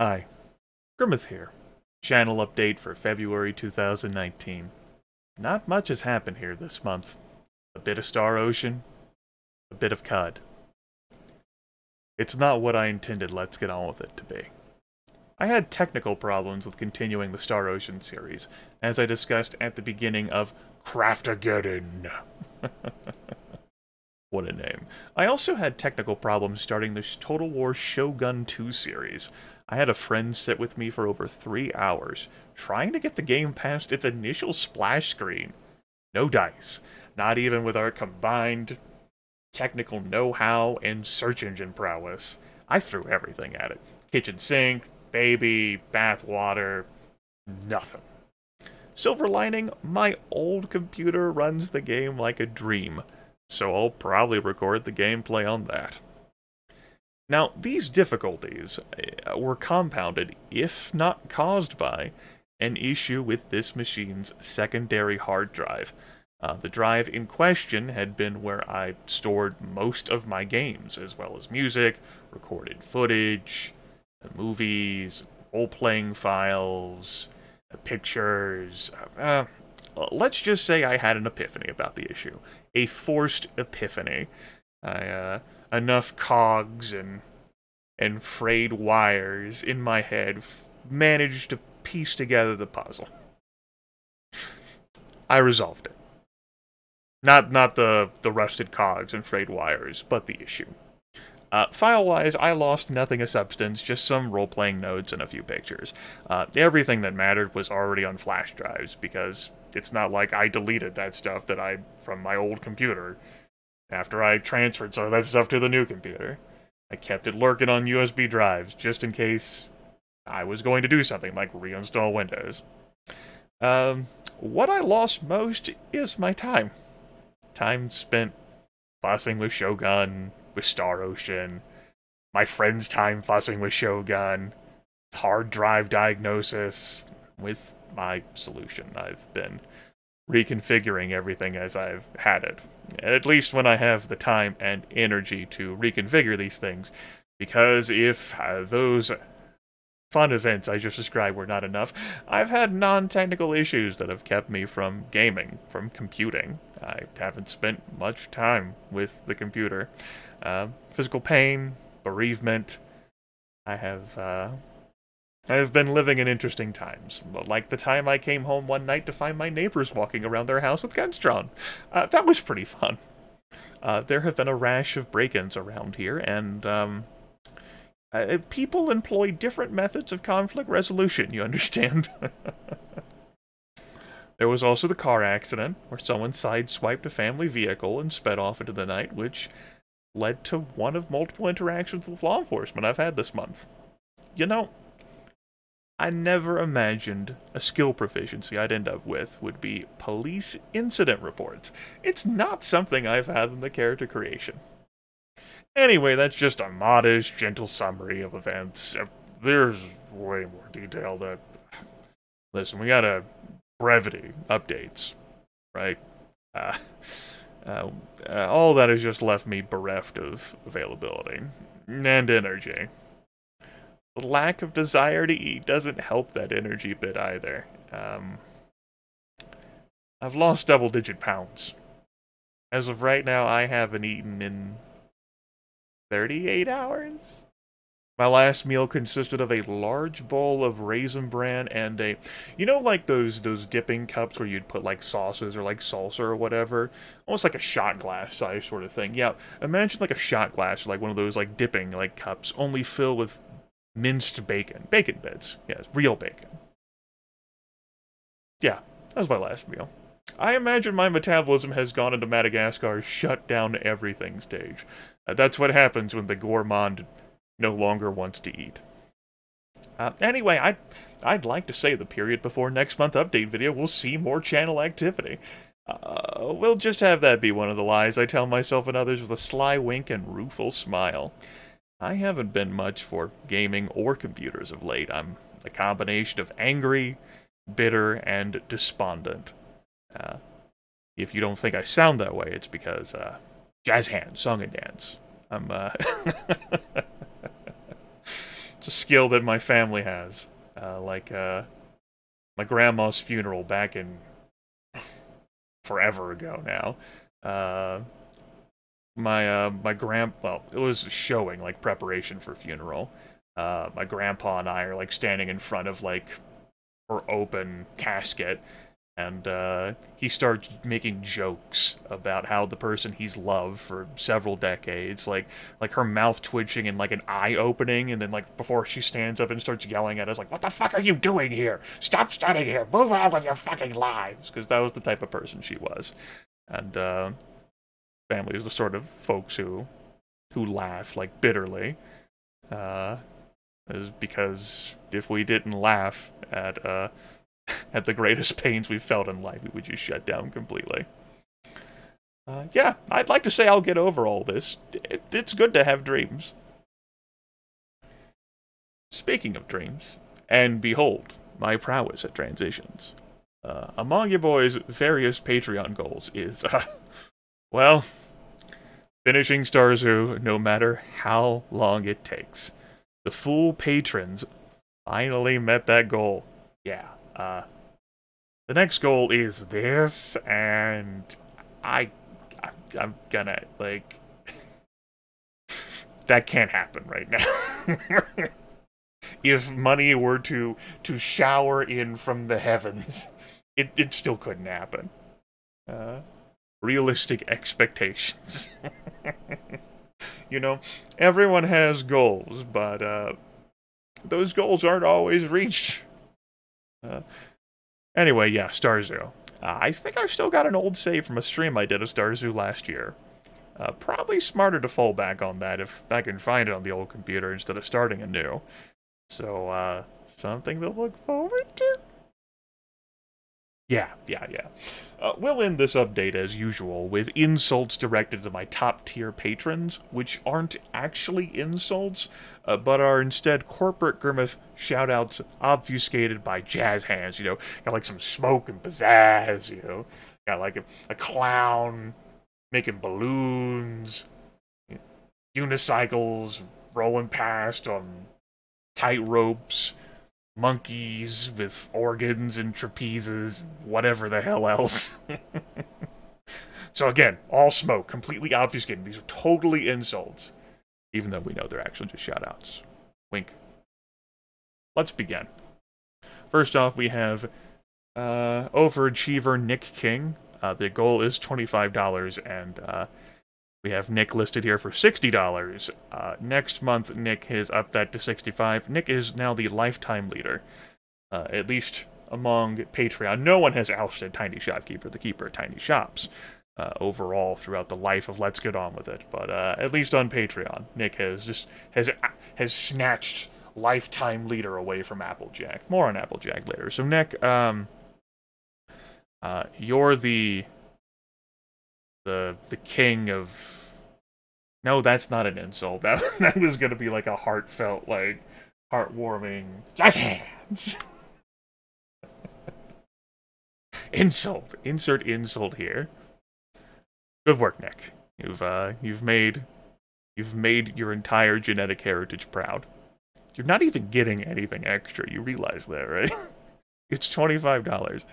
Hi, Grimith here. Channel update for February 2019. Not much has happened here this month. A bit of Star Ocean, a bit of CUD. It's not what I intended Let's Get On With It to be. I had technical problems with continuing the Star Ocean series, as I discussed at the beginning of Craftageddon. What a name. I also had technical problems starting this Total War Shogun 2 series. I had a friend sit with me for over 3 hours, trying to get the game past its initial splash screen. No dice, not even with our combined technical know-how and search engine prowess. I threw everything at it. Kitchen sink, baby, bath water, nothing. Silver lining, my old computer runs the game like a dream, so I'll probably record the gameplay on that. Now, these difficulties were compounded, if not caused by, an issue with this machine's secondary hard drive. The drive in question had been where I stored most of my games, as well as music, recorded footage, movies, role-playing files, pictures. Let's just say I had an epiphany about the issue. A forced epiphany. Enough cogs and frayed wires in my head managed to piece together the puzzle. I resolved it. Not the rusted cogs and frayed wires, but the issue. File-wise, I lost nothing of substance, just some role-playing notes and a few pictures. Everything that mattered was already on flash drives, because it's not like I deleted that stuff from my old computer after I transferred some of that stuff to the new computer. I kept it lurking on USB drives, just in case I was going to do something like reinstall Windows. What I lost most is my time. Time spent fussing with Shogun, with Star Ocean, my friend's time fussing with Shogun, hard drive diagnosis, with my solution. I've been reconfiguring everything as I've had it. At least when I have the time and energy to reconfigure these things. Because if those fun events I just described were not enough, I've had non-technical issues that have kept me from gaming, from computing. I haven't spent much time with the computer. Physical pain, bereavement. I have been living in interesting times, like the time I came home one night to find my neighbors walking around their house with guns drawn. That was pretty fun. There have been a rash of break-ins around here, and people employ different methods of conflict resolution, you understand? There was also the car accident, where someone sideswiped a family vehicle and sped off into the night, which led to one of multiple interactions with law enforcement I've had this month. You know, I never imagined a skill proficiency I'd end up with would be police incident reports. It's not something I've had in the character creation. Anyway, that's just a modest, gentle summary of events. There's way more detail that... Listen, we gotta... brevity updates, right? All that has just left me bereft of availability and energy. The lack of desire to eat doesn't help that energy bit either. I've lost double-digit pounds. As of right now, I haven't eaten in 38 hours? My last meal consisted of a large bowl of Raisin Bran and a... You know, like those dipping cups where you'd put, like, sauces or, like, salsa or whatever? Almost like a shot glass size sort of thing. Yeah, imagine, like, a shot glass, or, like, one of those, like, dipping, like, cups, only filled with minced bacon. Bacon bits. Yes, real bacon. Yeah, that was my last meal. I imagine my metabolism has gone into Madagascar's shut-down everything stage. That's what happens when the gourmand no longer wants to eat. Anyway, I'd like to say the period before next month update video will see more channel activity. We'll just have that be one of the lies I tell myself and others with a sly wink and rueful smile. I haven't been much for gaming or computers of late. I'm a combination of angry, bitter, and despondent. If you don't think I sound that way, it's because, jazz hands, song and dance. I'm, it's skill that my family has. My grandma's funeral back in forever ago now. Well, it was showing, like, preparation for funeral. My grandpa and I are, like, standing in front of, like, her open casket, and he starts making jokes about how the person he's loved for several decades, like her mouth twitching and like an eye opening, and then like before she stands up and starts yelling at us like, "What the fuck are you doing here? Stop standing here! Move on with your fucking lives!" Because that was the type of person she was, and family is the sort of folks who laugh like bitterly, is because if we didn't laugh at the greatest pains we've felt in life, we would just shut down completely. Yeah, I'd like to say I'll get over all this. It's good to have dreams. Speaking of dreams, and behold, my prowess at transitions. Among your boys' various Patreon goals is, well, finishing Starzu no matter how long it takes. The full patrons finally met that goal. Yeah. The next goal is this, and I'm gonna, like, that can't happen right now. If money were to shower in from the heavens, it still couldn't happen. Realistic expectations. You know, everyone has goals, but, those goals aren't always reached. Anyway, yeah, Starzu. I think I've still got an old save from a stream I did of Starzu last year. Probably smarter to fall back on that if I can find it on the old computer instead of starting anew. So, something to look forward to? Yeah. We'll end this update, as usual, with insults directed to my top-tier patrons, which aren't actually insults, but are instead corporate Grimith shoutouts obfuscated by jazz hands, you know? Got, like, some smoke and pizzazz, you know? Got, like, a clown making balloons, unicycles rolling past on tight ropes, monkeys with organs and trapezes, whatever the hell else. So again, all smoke, completely obfuscated. These are totally insults, even though we know they're actually just shoutouts. Wink. Let's begin. First off, we have overachiever Nick King. The goal is $25, and we have Nick listed here for $60. Next month, Nick has upped that to $65. Nick is now the lifetime leader, at least among Patreon. No one has ousted Tiny Shopkeeper, the keeper of tiny shops, overall throughout the life of Let's Get On With It. But at least on Patreon, Nick has snatched lifetime leader away from Applejack. More on Applejack later. So Nick, you're the king of... No, that's not an insult. That was gonna be like a heartfelt, like, heartwarming... Jazz hands! Insult. Insert insult here. Good work, Nick. You've made your entire genetic heritage proud. You're not even getting anything extra. You realize that, right? It's $25.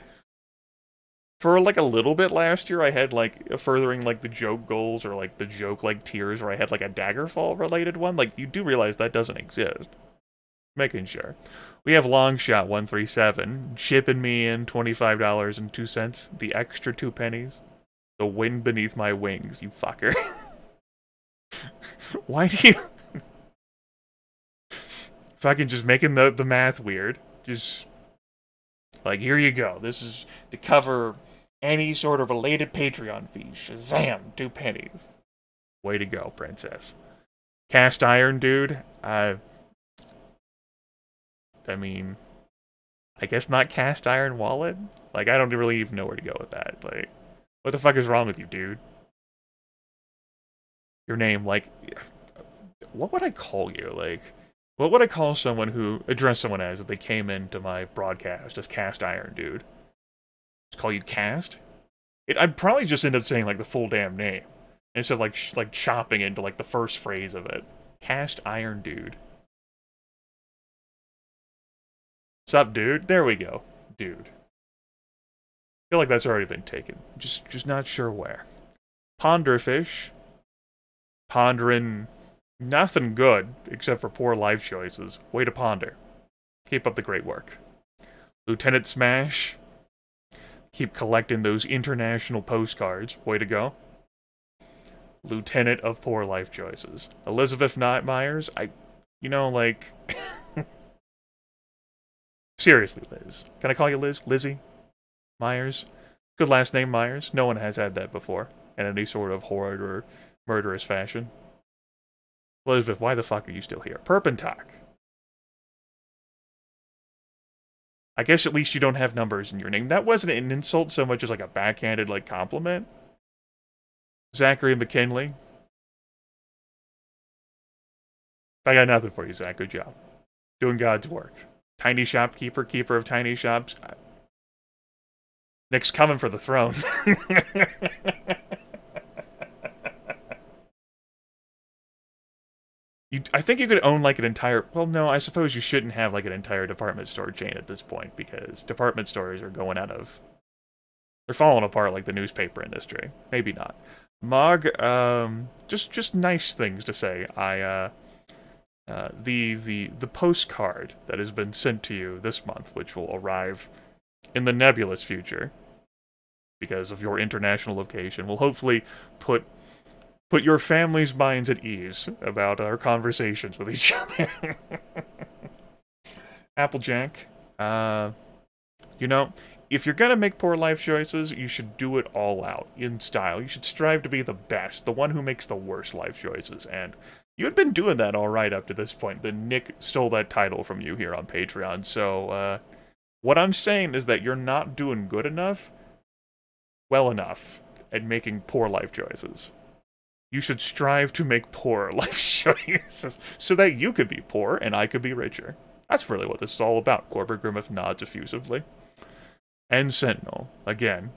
For, like, a little bit last year, I had, like, furthering, like, the joke goals, or, like, the joke, like, tiers, where I had, like, a Daggerfall-related one. Like, you do realize that doesn't exist. Making sure. We have Longshot137, chipping me in $25.02, the extra 2 pennies. The wind beneath my wings, you fucker. Why do you... Fucking just making the math weird. Just... Like, here you go. This is to cover any sort of related Patreon fee. Shazam! 2 pennies. Way to go, princess. Cast Iron Dude? I mean... I guess not Cast Iron Wallet? Like, I don't really even know where to go with that. Like, what the fuck is wrong with you, dude? Your name, like... What would I call you? Like... What would I call someone who... Address someone as if they came into my broadcast as Cast Iron Dude? Just call you Cast? I'd probably just end up saying, like, the full damn name. Instead of, like chopping into, like, the first phrase of it. Cast Iron Dude. Sup, dude? There we go. Dude. I feel like that's already been taken. Just not sure where. Ponderfish. Pondering nothing good, except for poor life choices. Way to ponder. Keep up the great work. Lieutenant Smash. Keep collecting those international postcards. Way to go. Lieutenant of poor life choices. Elizabeth Myers, you know, like... Seriously, Liz. Can I call you Liz? Lizzie? Myers? Good last name, Myers. No one has had that before, in any sort of horrid or murderous fashion. Elizabeth, why the fuck are you still here? Perpentock. I guess at least you don't have numbers in your name. That wasn't an insult so much as like a backhanded, like, compliment. Zachary McKinley. I got nothing for you, Zach. Good job. Doing God's work. Tiny shopkeeper, keeper of tiny shops. Nick's coming for the throne. I think you could own, like, an entire... Well, no, I suppose you shouldn't have, like, an entire department store chain at this point, because department stores are going out of... They're falling apart like the newspaper industry. Maybe not. Mog, just nice things to say. The postcard that has been sent to you this month, which will arrive in the nebulous future, because of your international location, will hopefully put your family's minds at ease about our conversations with each other. Applejack, you know, if you're gonna make poor life choices, you should do it all out, in style. You should strive to be the best, the one who makes the worst life choices, and you had been doing that all right up to this point. Then Nick stole that title from you here on Patreon, so, what I'm saying is that you're not doing good enough, well enough, at making poor life choices. You should strive to make poor life choices, so that you could be poor, and I could be richer. That's really what this is all about. Corbett Grimith nods effusively. And Sentinel, again,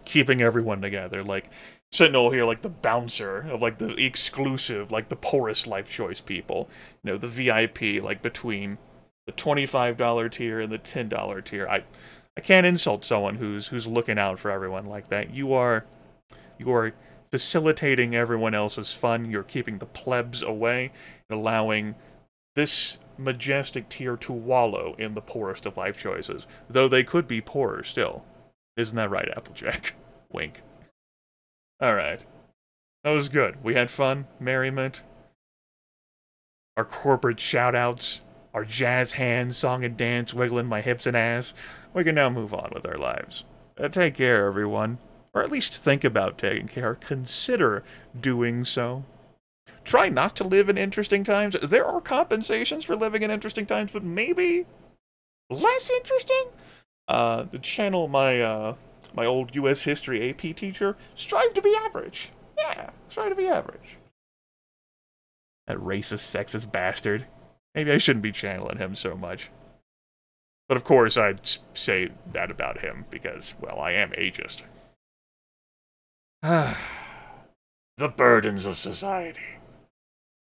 keeping everyone together. Like, Sentinel here, like the bouncer of, like, the exclusive, like, the poorest life choice people. You know, the VIP, like, between the $25 tier and the $10 tier. I can't insult someone who's looking out for everyone like that. You are facilitating everyone else's fun. You're keeping the plebs away and allowing this majestic tier to wallow in the poorest of life choices, though they could be poorer still. Isn't that right, Applejack? Wink. Alright. That was good. We had fun, merriment, our corporate shoutouts, our jazz hands, song and dance, wiggling my hips and ass. We can now move on with our lives. Take care, everyone. Or at least think about taking care. Consider doing so. Try not to live in interesting times. There are compensations for living in interesting times, but maybe less interesting? Channel my my old U.S. history AP teacher. Strive to be average. Yeah, strive to be average. That racist, sexist bastard. Maybe I shouldn't be channeling him so much. But of course I'd say that about him, because, well, I am ageist. The burdens of society.